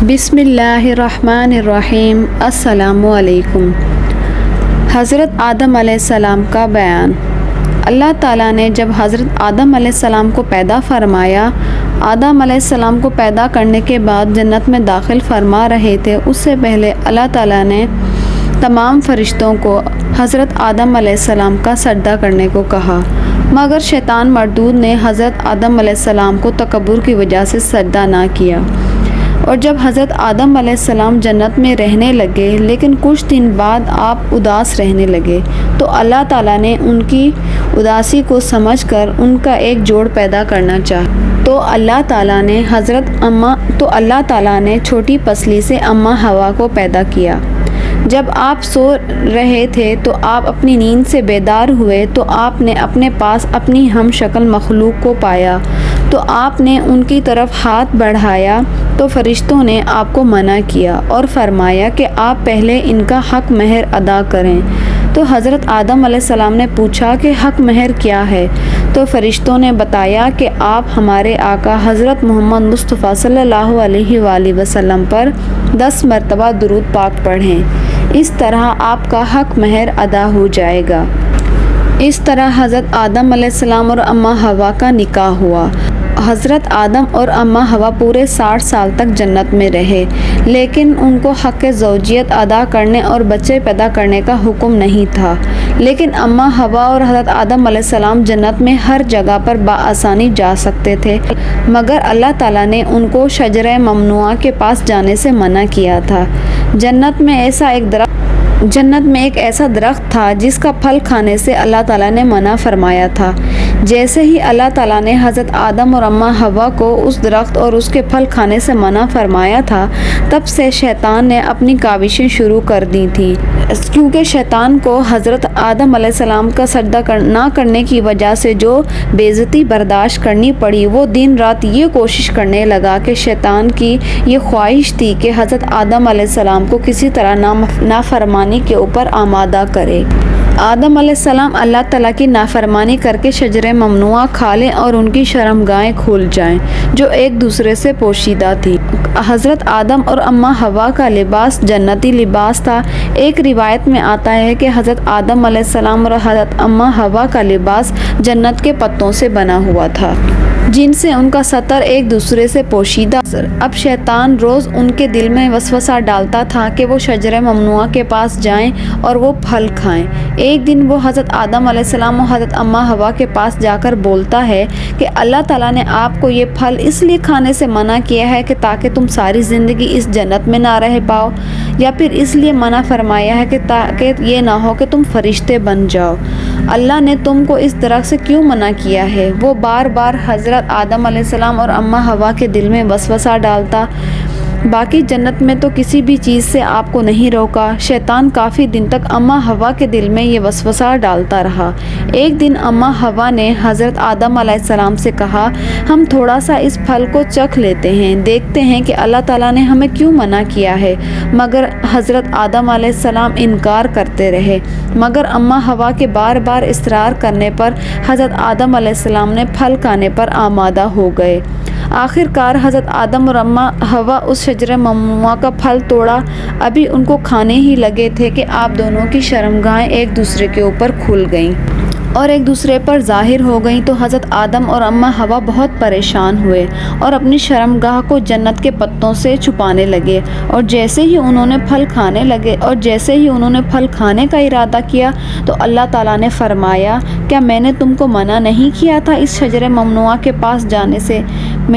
بسم اللہ الرحمن الرحیم۔ السلام علیکم۔ حضرت آدم علیہ السلام کا بیان۔ اللہ تعالیٰ نے جب حضرت آدم علیہ السلام کو پیدا فرمایا، آدم علیہ السلام کو پیدا کرنے کے بعد جنت میں داخل فرما رہے تھے، اس سے پہلے اللہ تعالیٰ نے تمام فرشتوں کو حضرت آدم علیہ السلام کا سجدہ کرنے کو کہا، مگر شیطان مردود نے حضرت آدم علیہ السلام کو تکبر کی وجہ سے سجدہ نہ کیا، اور جب حضرت آدم علیہ السلام جنت میں رہنے لگے لیکن کچھ دن بعد آپ اداس رہنے لگے، تو اللہ تعالیٰ نے ان کی اداسی کو سمجھ کر ان کا ایک جوڑ پیدا کرنا چاہا، تو اللہ تعالیٰ نے چھوٹی پسلی سے اماں ہوا کو پیدا کیا۔ جب آپ سو رہے تھے تو آپ اپنی نیند سے بیدار ہوئے تو آپ نے اپنے پاس اپنی ہم شکل مخلوق کو پایا، تو آپ نے ان کی طرف ہاتھ بڑھایا تو فرشتوں نے آپ کو منع کیا اور فرمایا کہ آپ پہلے ان کا حق مہر ادا کریں۔ تو حضرت آدم علیہ السلام نے پوچھا کہ حق مہر کیا ہے؟ تو فرشتوں نے بتایا کہ آپ ہمارے آقا حضرت محمد مصطفیٰ صلی اللہ علیہ وآلہ وسلم پر 10 مرتبہ درود پاک پڑھیں، اس طرح آپ کا حق مہر ادا ہو جائے گا۔ اس طرح حضرت آدم علیہ السلام اور اماں ہوا کا نکاح ہوا۔ حضرت آدم اور اماں ہوا پورے 60 سال تک جنت میں رہے، لیکن ان کو حق زوجیت ادا کرنے اور بچے پیدا کرنے کا حکم نہیں تھا، لیکن اماں ہوا اور حضرت آدم علیہ السلام جنت میں ہر جگہ پر بآسانی جا سکتے تھے، مگر اللہ تعالیٰ نے ان کو شجرہ ممنوعہ کے پاس جانے سے منع کیا تھا۔ جنت میں ایک ایسا درخت تھا جس کا پھل کھانے سے اللہ تعالیٰ نے منع فرمایا تھا۔ جیسے ہی اللہ تعالیٰ نے حضرت آدم اور اماں ہوا کو اس درخت اور اس کے پھل کھانے سے منع فرمایا تھا، تب سے شیطان نے اپنی کاوشیں شروع کر دی تھیں، کیونکہ شیطان کو حضرت آدم علیہ السلام کا سجدہ نہ کرنے کی وجہ سے جو بے عزتی برداشت کرنی پڑی، وہ دن رات یہ کوشش کرنے لگا کہ شیطان کی یہ خواہش تھی کہ حضرت آدم علیہ السلام کو کسی طرح نافرمانی کے اوپر آمادہ کرے۔ آدم علیہ السلام اللہ تعالیٰ کی نافرمانی کر کے شجرہ ممنوعہ کھا لیں اور ان کی شرمگاہیں کھل جائیں جو ایک دوسرے سے پوشیدہ تھی۔ حضرت آدم اور اماں ہوا کا لباس جنتی لباس تھا۔ ایک روایت میں آتا ہے کہ حضرت آدم علیہ السلام اور حضرت اماں ہوا کا لباس جنت کے پتوں سے بنا ہوا تھا، جن سے ان کا سطر ایک دوسرے سے پوشیدہ۔ اب شیطان روز ان کے دل میں وسوسہ ڈالتا تھا کہ وہ شجرہ ممنوعہ کے پاس جائیں اور وہ پھل کھائیں۔ ایک دن وہ حضرت آدم علیہ السلام اور حضرت اماں ہوا کے پاس جا کر بولتا ہے کہ اللہ تعالیٰ نے آپ کو یہ پھل اس لیے کھانے سے منع کیا ہے کہ تاکہ تم ساری زندگی اس جنت میں نہ رہ پاؤ، یا پھر اس لیے منع فرمایا ہے کہ تاکہ یہ نہ ہو کہ تم فرشتے بن جاؤ؟ اللہ نے تم کو اس درخت سے کیوں منع کیا ہے؟ وہ بار بار حضرت آدم علیہ السلام اور اماں ہوا کے دل میں وسوسہ ڈالتا۔ باقی جنت میں تو کسی بھی چیز سے آپ کو نہیں روکا۔ شیطان کافی دن تک اماں ہوا کے دل میں یہ وسوسہ ڈالتا رہا۔ ایک دن اماں ہوا نے حضرت آدم علیہ السلام سے کہا، ہم تھوڑا سا اس پھل کو چکھ لیتے ہیں، دیکھتے ہیں کہ اللہ تعالیٰ نے ہمیں کیوں منع کیا ہے، مگر حضرت آدم علیہ السلام انکار کرتے رہے، مگر اماں ہوا کے بار بار اصرار کرنے پر حضرت آدم علیہ السلام نے پھل کھانے پر آمادہ ہو گئے۔ آخر کار حضرت آدم اور اماں ہوا اس شجرہ ممنوعہ کا پھل توڑا، ابھی ان کو کھانے ہی لگے تھے کہ آپ دونوں کی شرمگاہیں ایک دوسرے کے اوپر کھل گئیں اور ایک دوسرے پر ظاہر ہو گئیں، تو حضرت آدم اور اماں ہوا بہت پریشان ہوئے اور اپنی شرمگاہ کو جنت کے پتوں سے چھپانے لگے، اور جیسے ہی انہوں نے پھل کھانے کا ارادہ کیا تو اللہ تعالیٰ نے فرمایا، کیا میں نے تم کو منع نہیں کیا تھا اس شجرہ ممنوعہ کے پاس جانے سے؟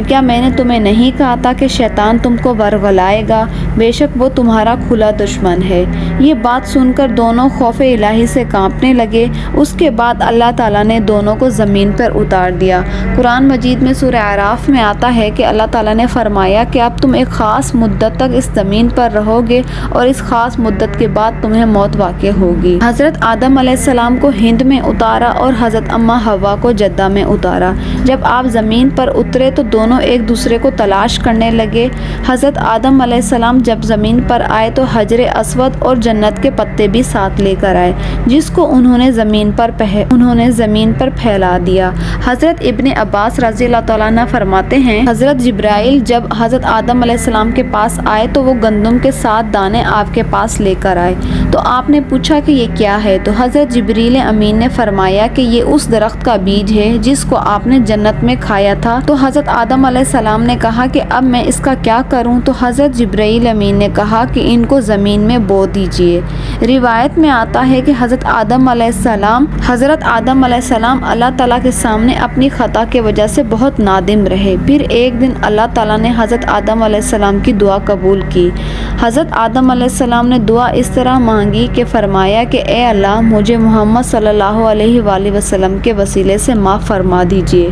کیا میں نے تمہیں نہیں کہا تھا کہ شیطان تم کو ورغلائے گا؟ بے شک وہ تمہارا کھلا دشمن ہے۔ یہ بات سن کر دونوں خوف الہی سے کانپنے لگے۔ اس کے بعد اللہ تعالیٰ نے دونوں کو زمین پر اتار دیا۔ قرآن مجید میں سورہ اعراف میں آتا ہے کہ اللہ تعالیٰ نے فرمایا کہ اب تم ایک خاص مدت تک اس زمین پر رہو گے اور اس خاص مدت کے بعد تمہیں موت واقع ہوگی۔ حضرت آدم علیہ السلام کو ہند میں اتارا اور حضرت اماں ہوا کو جدہ میں اتارا۔ جب آپ زمین پر اترے تو دونوں ایک دوسرے کو تلاش کرنے لگے۔ حضرت آدم علیہ السلام جب زمین پر آئے تو حجر اسود اور جنت کے پتے بھی ساتھ لے کر آئے، جس کو انہوں نے انہوں نے زمین پر پھیلا دیا۔ حضرت ابن عباس رضی اللہ تعالیٰ عنہ فرماتے ہیں، حضرت جبرائیل جب حضرت آدم علیہ السلام کے پاس آئے تو وہ گندم کے 7 دانے آپ کے پاس لے کر آئے، تو آپ نے پوچھا کہ یہ کیا ہے؟ تو حضرت جبریل امین نے فرمایا کہ یہ اس درخت کا بیج ہے جس کو آپ نے جنت میں کھایا تھا۔ تو حضرت آدم علیہ السلام نے کہا کہ اب میں اس کا کیا کروں؟ تو حضرت جبرائیل امین نے کہا کہ ان کو زمین میں بو دیجئے۔ روایت میں آتا ہے کہ حضرت آدم علیہ السلام اللہ تعالیٰ کے سامنے اپنی خطا کی وجہ سے بہت نادم رہے۔ پھر ایک دن اللہ تعالیٰ نے حضرت آدم علیہ السلام کی دعا قبول کی۔ حضرت آدم علیہ السلام نے دعا اس طرح مانگی کہ فرمایا کہ اے اللہ، مجھے محمد صلی اللہ علیہ وآلہ وسلم کے وسیلے سے معاف فرما دیجئے۔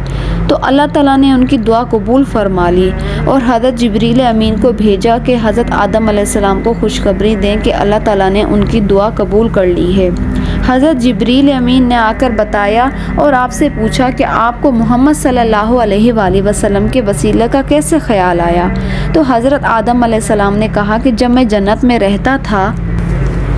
تو اللہ تعالیٰ نے ان کی دعا قبول فرما لی اور حضرت جبریل امین کو بھیجا کہ حضرت آدم علیہ السلام کو خوشخبری دیں کہ اللہ تعالیٰ نے ان کی دعا قبول کر لی ہے۔ حضرت جبریل امین نے آ کر بتایا اور آپ سے پوچھا کہ آپ کو محمد صلی اللہ علیہ وآلہ وسلم کے وسیلے کا کیسے خیال آیا؟ تو حضرت آدم علیہ السلام نے کہا کہ جب میں جنت میں رہتا تھا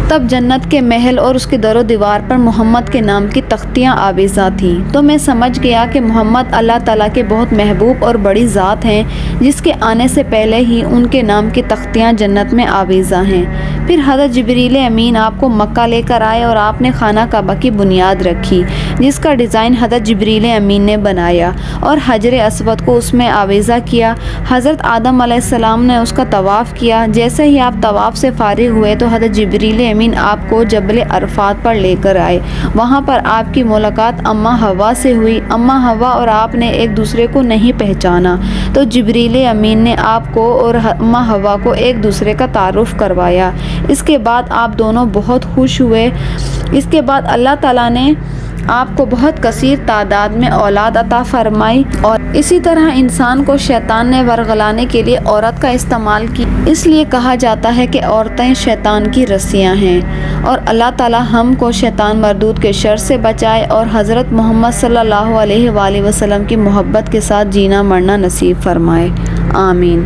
تب جنت کے محل اور اس کے در و دیوار پر محمد کے نام کی تختیاں آویزاں تھیں، تو میں سمجھ گیا کہ محمد اللہ تعالیٰ کے بہت محبوب اور بڑی ذات ہیں، جس کے آنے سے پہلے ہی ان کے نام کی تختیاں جنت میں آویزاں ہیں۔ پھر حضرت جبریل امین آپ کو مکہ لے کر آئے اور آپ نے خانہ کعبہ کی بنیاد رکھی، جس کا ڈیزائن حضرت جبریل امین نے بنایا اور حجر اسود کو اس میں آویزہ کیا۔ حضرت آدم علیہ السلام نے اس کا طواف کیا۔ جیسے ہی آپ طواف سے فارغ ہوئے تو حضرت جبریل امین آپ کو جبل عرفات پر لے کر آئے۔ وہاں پر آپ کی ملاقات اماں حوا سے ہوئی۔ اماں حوا اور آپ نے ایک دوسرے کو نہیں پہچانا، تو جبریل امین نے آپ کو اور اماں حوا کو ایک دوسرے کا تعارف کروایا۔ اس کے بعد آپ دونوں بہت خوش ہوئے۔ اس کے بعد اللہ تعالیٰ نے آپ کو بہت کثیر تعداد میں اولاد عطا فرمائی، اور اسی طرح انسان کو شیطان نے ورغلانے کے لیے عورت کا استعمال کی۔ اس لیے کہا جاتا ہے کہ عورتیں شیطان کی رسیاں ہیں، اور اللہ تعالیٰ ہم کو شیطان مردود کے شر سے بچائے اور حضرت محمد صلی اللہ علیہ وآلہ وسلم کی محبت کے ساتھ جینا مرنا نصیب فرمائے۔ آمین۔